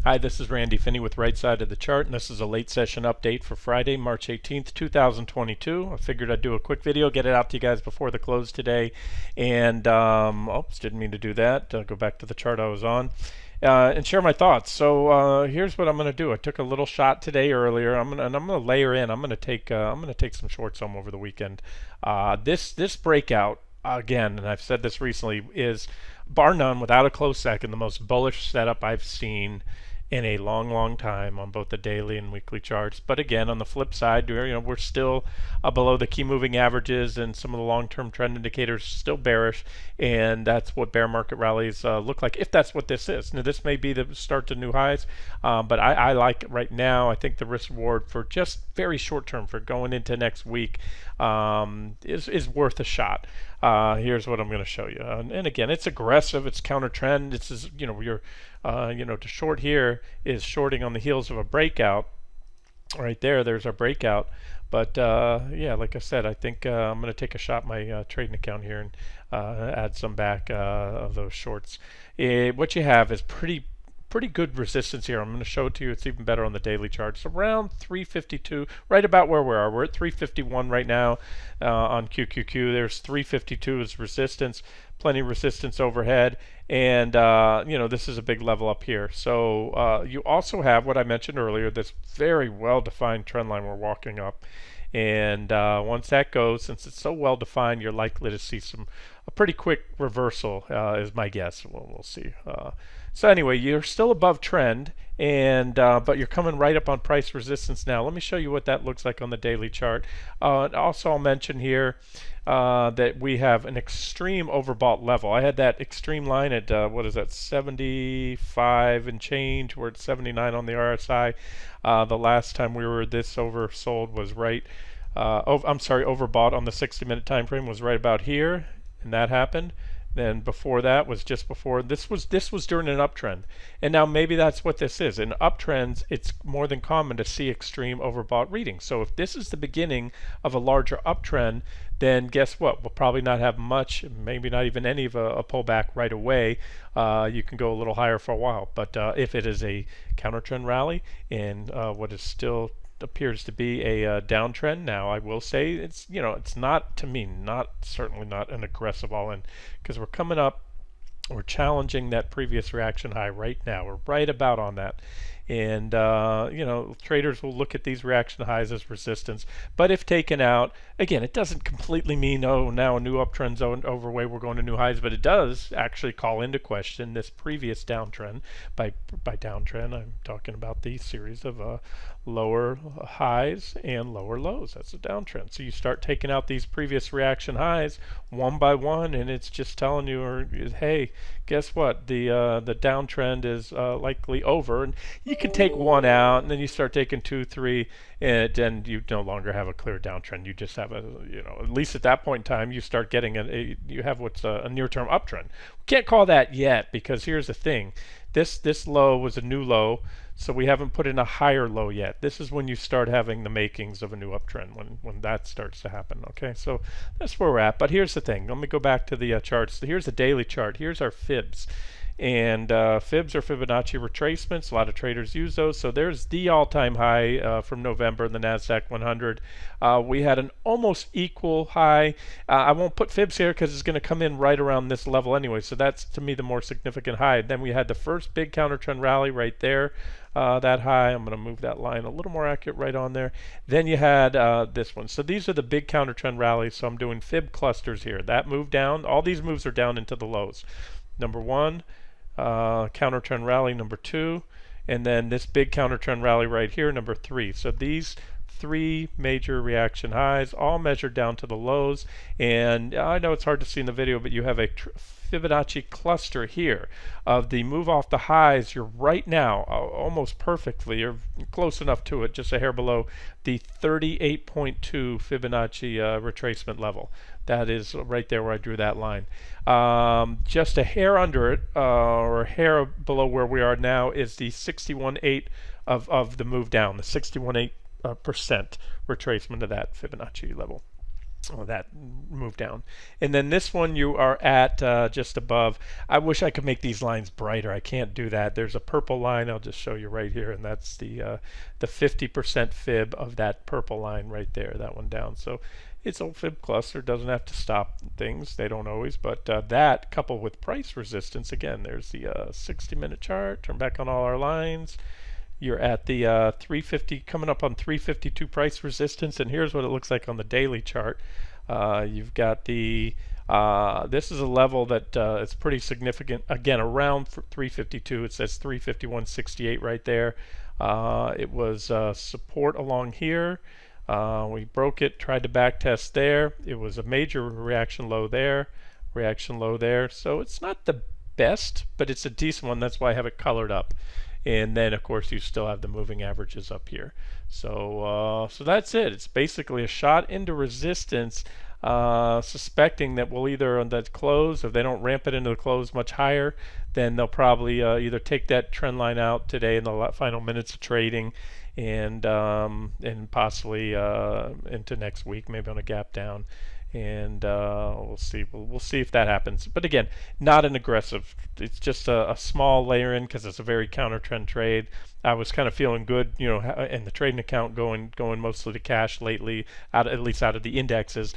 Hi, this is Randy Finney with Right Side of the Chart, and this is a late session update for Friday, March 18th, 2022. I figured I'd do a quick video, get it out to you guys before the close today, and oops, didn't mean to do that. Go back to the chart I was on. And share my thoughts. So here's what I'm going to do. I took a little shot today earlier. I'm gonna layer in. I'm gonna take some shorts home over the weekend. This breakout again, and I've said this recently, is bar none, without a close second, the most bullish setup I've seen in a long time on both the daily and weekly charts. But again, on the flip side, we're still below the key moving averages, and some of the long-term trend indicators still bearish, and that's what bear market rallies look like, if that's what this is. Now, this may be the start to new highs, but I like it right now. I think the risk reward for just very short term, for going into next week, is worth a shot. Here's what I'm going to show you, and again, it's aggressive, it's counter trend. This is, to short here is shorting on the heels of a breakout. Right there's our breakout. But yeah, like I said, I think I'm going to take a shot at my trading account here and add some back of those shorts. What you have is pretty good resistance here. I'm going to show it to you. It's even better on the daily chart. It's around 352, right about where we are. We're at 351 right now on QQQ. There's 352 as resistance, plenty of resistance overhead, and this is a big level up here. So you also have what I mentioned earlier, this very well-defined trend line we're walking up. And once that goes, since it's so well defined, you're likely to see a pretty quick reversal, is my guess. We'll see. So anyway, you're still above trend, and but you're coming right up on price resistance now. Let me show you what that looks like on the daily chart. Also, I'll mention here that we have an extreme overbought level. I had that extreme line at what is that, 75 and change. We're at 79 on the RSI. The last time we were this oversold was right. Overbought on the 60-minute time frame was right about here, and that happened. Then before that was just before this was during an uptrend, and now maybe that's what this is. In uptrends, it's more than common to see extreme overbought readings. So if this is the beginning of a larger uptrend, then guess what? We'll probably not have much, maybe not even any of a pullback right away. You can go a little higher for a while, but if it is a counter trend rally and what is still appears to be a downtrend now, I will say it's not, to me, certainly not an aggressive all-in, because we're coming up, we're challenging that previous reaction high right now. We're right about on that. And traders will look at these reaction highs as resistance, but if taken out, again, it doesn't completely mean, oh, now a new uptrend's overway, we're going to new highs, but it does actually call into question this previous downtrend. By downtrend, I'm talking about the series of lower highs and lower lows. That's a downtrend. So you start taking out these previous reaction highs one by one, and it's just telling you, hey, guess what? The downtrend is likely over. And you can take one out, and then you start taking 2, 3, and then you no longer have a clear downtrend. You just have at least at that point in time, you start getting you have what's a near-term uptrend. We can't call that yet, because here's the thing. This low was a new low, so we haven't put in a higher low yet. This is when you start having the makings of a new uptrend, when that starts to happen. Okay, so that's where we're at. But here's the thing. Let me go back to the charts. Here's the daily chart. Here's our fibs. And fibs are Fibonacci retracements. A lot of traders use those. So there's the all-time high from November in the Nasdaq 100. We had an almost equal high. I won't put fibs here because it's going to come in right around this level anyway. So that's, to me, the more significant high. Then we had the first big counter trend rally right there. That high, I'm going to move that line a little more accurate right on there. Then you had this one. So these are the big counter trend rallies. So I'm doing fib clusters here. That move down. All these moves are down into the lows. Number one. Counter trend rally number 2, and then this big counter trend rally right here, number 3. So these 3 major reaction highs all measured down to the lows, and I know it's hard to see in the video, but you have a Fibonacci cluster here of the move off the highs. You're right now almost perfectly, or close enough to it, just a hair below the 38.2 Fibonacci retracement level. That is right there where I drew that line. Just a hair under it, or a hair below where we are now, is the 61.8 of the move down, the 61.8% retracement of that Fibonacci level. Oh, that moved down. And then this one you are at just above. I wish I could make these lines brighter. I can't do that. There's a purple line. I'll just show you right here, and that's the 50% fib of that purple line right there. That one down. So it's a fib cluster. Doesn't have to stop things. They don't always. But that coupled with price resistance. Again, there's the 60-minute chart. Turn back on all our lines. You're at the 350, coming up on 352 price resistance, and here's what it looks like on the daily chart. You've got the this is a level that is pretty significant. Again, around 352. It says 351.68 right there. It was support along here. We broke it, tried to back test there. It was a major reaction low there, reaction low there. So it's not the best, but it's a decent one. That's why I have it colored up. And then of course you still have the moving averages up here. So so that's it. It's basically a shot into resistance, suspecting that we'll either on that close, if they don't ramp it into the close much higher, then they'll probably either take that trend line out today in the final minutes of trading, and possibly into next week, maybe on a gap down. And we'll see. We'll see if that happens. But again, not an aggressive. It's just a small layer in because it's a very counter trend trade. I was kind of feeling good, you know, and the trading account going mostly to cash lately, at least out of the indexes,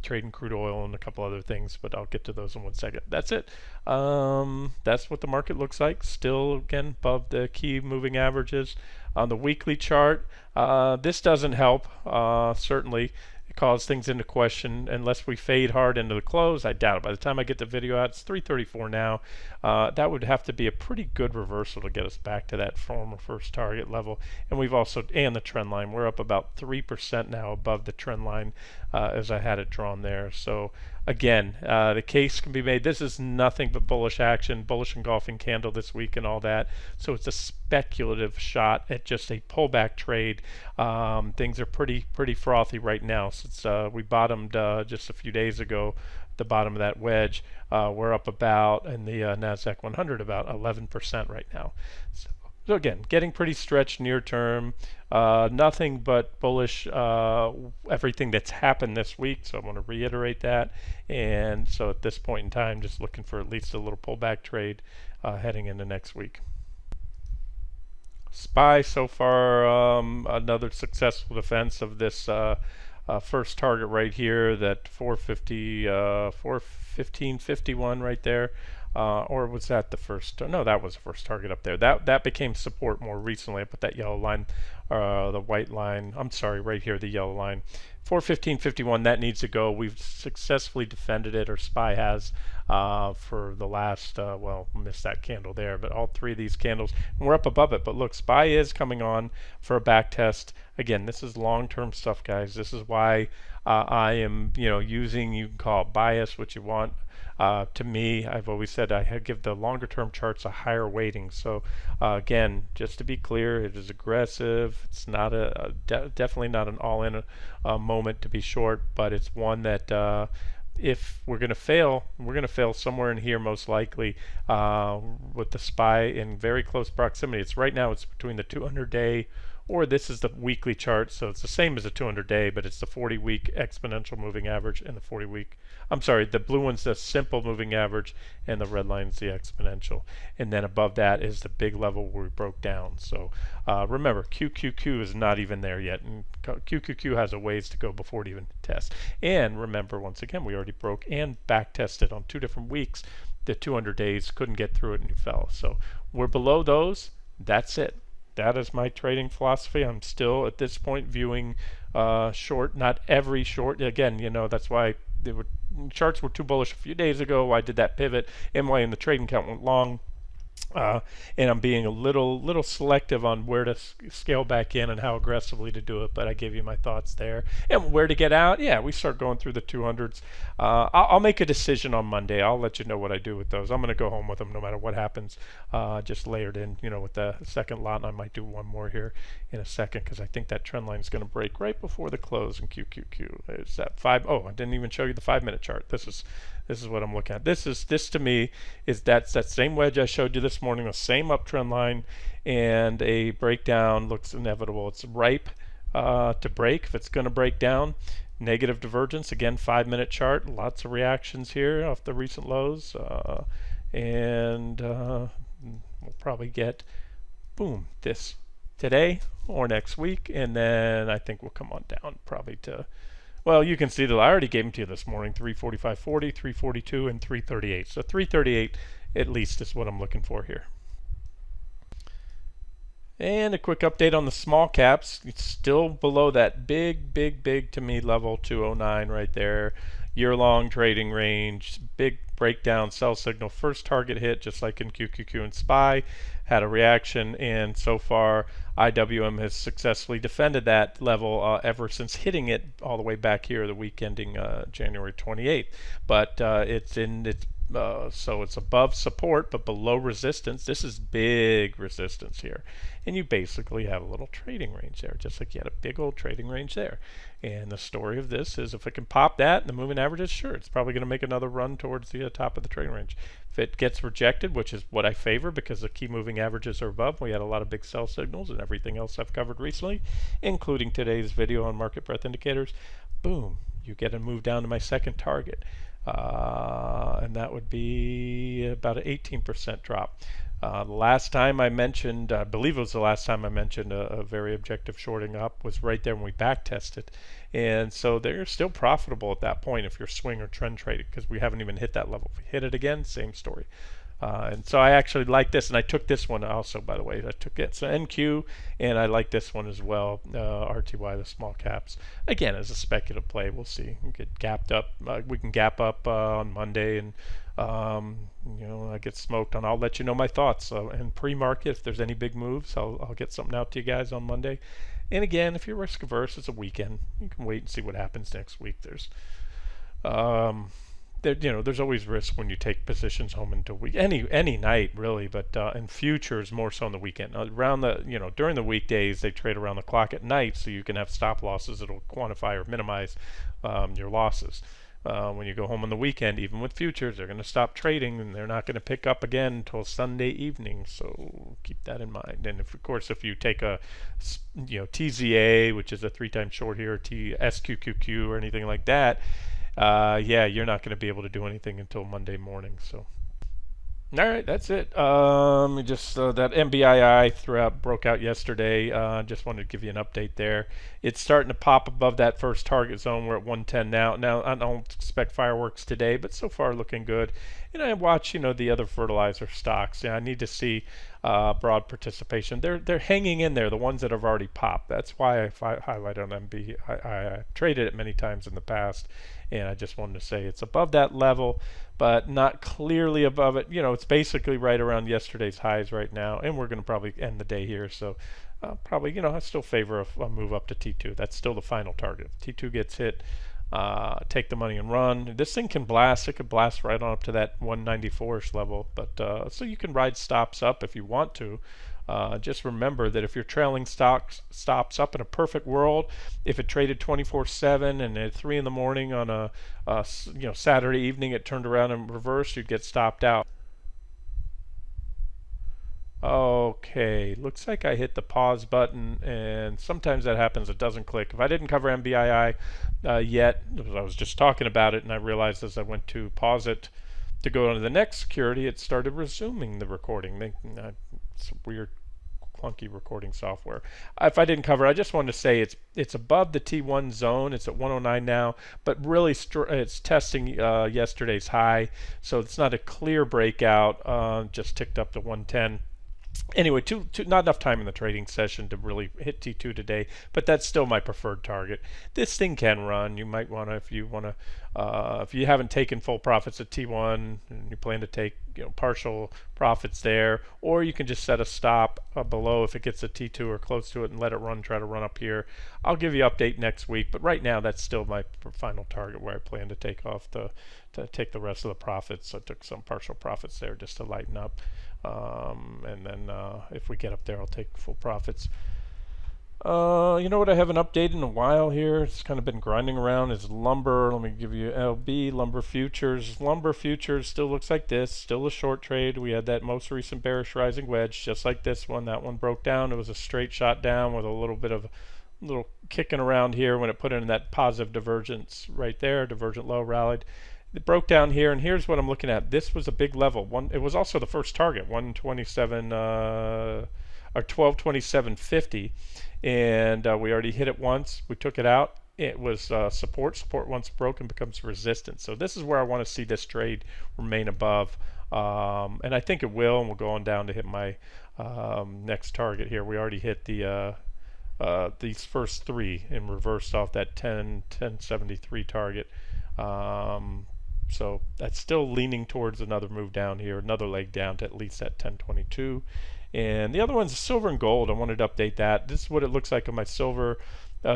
trading crude oil and a couple other things. But I'll get to those in one second. That's it. That's what the market looks like. Still, again, above the key moving averages. On the weekly chart, this doesn't help, certainly. Calls things into question unless we fade hard into the close. I doubt it. By the time I get the video out, it's 334 now. That would have to be a pretty good reversal to get us back to that former first target level. And we've also, and the trend line, we're up about 3% now above the trend line as I had it drawn there. So again, the case can be made. This is nothing but bullish action, bullish engulfing candle this week and all that. So it's a speculative shot at just a pullback trade. Things are pretty frothy right now since we bottomed just a few days ago. The bottom of that wedge, we're up about in the Nasdaq 100 about 11% right now. So again, getting pretty stretched near term. Nothing but bullish everything that's happened this week. So I want to reiterate that. And so at this point in time, just looking for at least a little pullback trade heading into next week. SPY so far, another successful defense of this first target right here, that 450, 415.51 right there. Or was that the first? No, that was the first target up there. That became support more recently. I put that yellow line, the white line. I'm sorry, right here, the yellow line. 415.51. That needs to go. We've successfully defended it, or SPY has, for the last. Well, missed that candle there, but all three of these candles, and we're up above it. But look, SPY is coming on for a back test. Again, this is long-term stuff, guys. This is why I am, using. You can call it bias, what you want. To me, I've always said I give the longer term charts a higher weighting. So again, just to be clear, it is aggressive. It's not definitely not an all-in moment to be short, but it's one that if we're going to fail, we're going to fail somewhere in here most likely with the SPY in very close proximity. It's right now, it's between the 200-day, or this is the weekly chart, so it's the same as a 200-day, but it's the 40-week exponential moving average and the 40-week. I'm sorry, the blue one's the simple moving average, and the red line's the exponential. And then above that is the big level where we broke down. So remember, QQQ is not even there yet, and QQQ has a ways to go before it even tests. And remember, once again, we already broke and back tested on 2 different weeks. The 200 days couldn't get through it and you fell. So we're below those. That's it. That is my trading philosophy. I'm still at this point viewing short, not every short. Again, that's why charts were too bullish a few days ago. I did that pivot, and why in the trading count went long. And I'm being a little selective on where to scale back in and how aggressively to do it, but I gave you my thoughts there. And where to get out, yeah, we start going through the 200s. I'll make a decision on Monday. I'll let you know what I do with those. I'm going to go home with them no matter what happens. Just layered in, with the second lot, and I might do one more here in a second because I think that trend line is going to break right before the close in QQQ. It's that 5. Oh, I didn't even show you the 5-minute chart. This is what I'm looking at. This to me is that same wedge I showed you this morning, the same uptrend line, and a breakdown looks inevitable. It's ripe to break if it's going to break down. negative divergence. Again, 5-minute chart, lots of reactions here off the recent lows, and we'll probably get, boom, this today or next week, and then I think we'll come on down probably to, well, you can see that I already gave them to you this morning, 345.40, 342, and 338. So 338 at least is what I'm looking for here. And a quick update on the small caps. It's still below that big to me level 209 right there. Year-long trading range, big breakdown, sell signal, first target hit, just like in QQQ and SPY, had a reaction, and so far IWM has successfully defended that level ever since hitting it all the way back here the week ending January 28th. But so it's above support but below resistance. This is big resistance here, and you basically have a little trading range there, just like you had a big old trading range there. And the story of this is, if it can pop that and the moving averages, sure, it's probably going to make another run towards the top of the trading range. If it gets rejected, which is what I favor because the key moving averages are above, we had a lot of big sell signals and everything else I've covered recently, including today's video on market breadth indicators, boom, you get a move down to my second target. And that would be about an 18% drop. The last time I mentioned, I believe it was the last time I mentioned a very objective shorting up, was right there when we back tested. And so they're still profitable at that point if you're swing or trend trading, because we haven't even hit that level. If we hit it again, same story. And so I actually like this, and I took this one also, by the way. I took it, so NQ, and I like this one as well, RTY, the small caps. Again, as a speculative play, we'll see. We get gapped up. We can gap up on Monday, and I get smoked on. I'll let you know my thoughts. And pre-market, if there's any big moves, I'll get something out to you guys on Monday. And again, if you're risk averse, it's a weekend. You can wait and see what happens next week. There's always risk when you take positions home into any night really, but in futures more so on the weekend. Around during the weekdays they trade around the clock. At night, so you can have stop losses that'll quantify or minimize your losses. When you go home on the weekend, even with futures, they're going to stop trading and they're not going to pick up again until Sunday evening. So keep that in mind. And of course, if you take a TZA, which is a 3-time short here, SQQQ or anything like that, you're not going to be able to do anything until Monday morning. So, all right, that's it. That MBII broke out yesterday. Just wanted to give you an update there. It's starting to pop above that first target zone. We're at 110 now. Now I don't expect fireworks today, but so far looking good. And I watch, the other fertilizer stocks. I need to see broad participation. They're hanging in there. The ones that have already popped. That's why I highlighted on MB. I traded it many times in the past, and I just wanted to say it's above that level, but not clearly above it. It's basically right around yesterday's highs right now, and we're going to probably end the day here. So probably, I still favor a move up to T2. That's still the final target. If T2 gets hit, take the money and run. This thing can blast. It could blast right on up to that 194-ish level. But so you can ride stops up if you want to. Just remember that if you're trailing stops up in a perfect world, if it traded 24/7 and at 3 in the morning on a Saturday evening it turned around and reversed, you'd get stopped out. Okay, looks like I hit the pause button, and sometimes that happens, it doesn't click. If I didn't cover MBII yet, I was just talking about it, and I realized as I went to pause it to go on to the next security, it started resuming the recording. It's weird, clunky recording software. If I didn't cover, I just wanted to say it's above the T1 zone. It's at 109 now, but really it's testing yesterday's high, so it's not a clear breakout. Just ticked up to 110. Anyway, not enough time in the trading session to really hit T2 today, but that's still my preferred target. This thing can run. You might want to, if you haven't taken full profits at T1 and you plan to take partial profits there, or you can just set a stop below if it gets a T2 or close to it and let it run. Try to run up here. I'll give you an update next week, but right now that's still my final target where I plan to take take the rest of the profits. I took some partial profits there just to lighten up. And then if we get up there, I'll take full profits. You know what I haven't updated in a while here? It's kind of been grinding around. Is lumber. Let me give you LB lumber futures. Lumber futures still looks like this. Still a short trade. We had that most recent bearish rising wedge, just like this one. That one broke down. It was a straight shot down with a little bit of little kicking around here when it put in that positive divergence right there, divergent low, rallied. It broke down here, and here's what I'm looking at. This was a big level. It was also the first target, 127 or 1227.50, and we already hit it once. We took it out. It was support. Support once broken becomes resistance. So this is where I want to see this trade remain above, and I think it will. And we'll go on down to hit my next target here. We already hit the these first three and reversed off that 1073 target. So that's still leaning towards another move down here, another leg down to at least that 1022. And the other one's silver and gold. I wanted to update that. This is what it looks like on my silver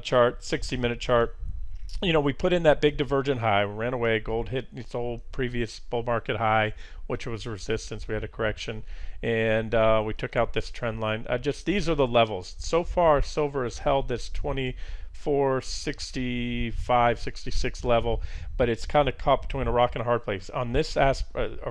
chart, 60-minute chart. You know, we put in that big divergent high, we ran away, gold hit its old previous bull market high, which was resistance. We had a correction, and we took out this trend line. These are the levels. So far, silver has held this 2465, 66 level, but it's kind of caught between a rock and a hard place. On this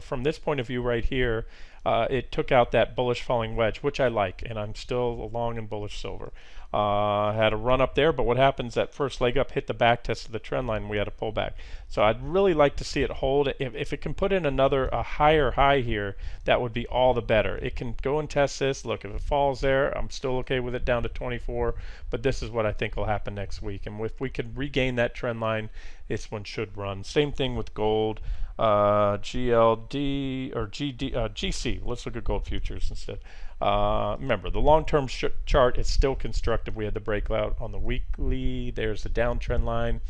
from this point of view right here, it took out that bullish falling wedge, which I like, and I'm still long in bullish silver. Had a run up there, but what happens, that first leg up hit the back test of the trend line, we had a pullback. So I'd really like to see it hold. If it can put in a higher high here, that would be all the better. It can go and test this. Look, if it falls there, I'm still okay with it down to 24, but this is what I think will happen next week. And if we could regain that trend line, this one should run. Same thing with gold. GLD or GC. Let's look at gold futures instead. Remember, the long-term chart is still constructive. We had the breakout on the weekly. There's the downtrend line,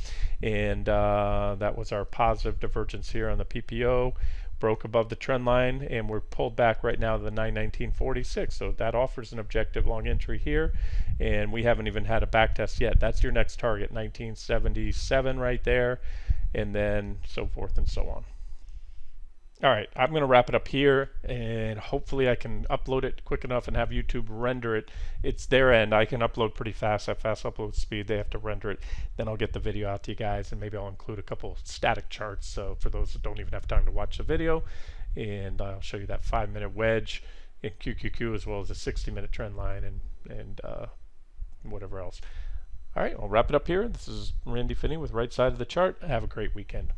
and that was our positive divergence here on the PPO. Broke above the trend line, and we're pulled back right now to the 919.46. So that offers an objective long entry here, and we haven't even had a back test yet. That's your next target, 1977 right there, and then so forth and so on. All right, I'm going to wrap it up here, and hopefully I can upload it quick enough and have YouTube render it. It's their end. I can upload pretty fast at fast upload speed. They have to render it. Then I'll get the video out to you guys, and maybe I'll include a couple static charts so for those that don't even have time to watch the video. And I'll show you that 5-minute wedge in QQQ as well as a 60-minute trend line and whatever else. All right, I'll wrap it up here. This is Randy Finney with Right Side of the Chart. Have a great weekend.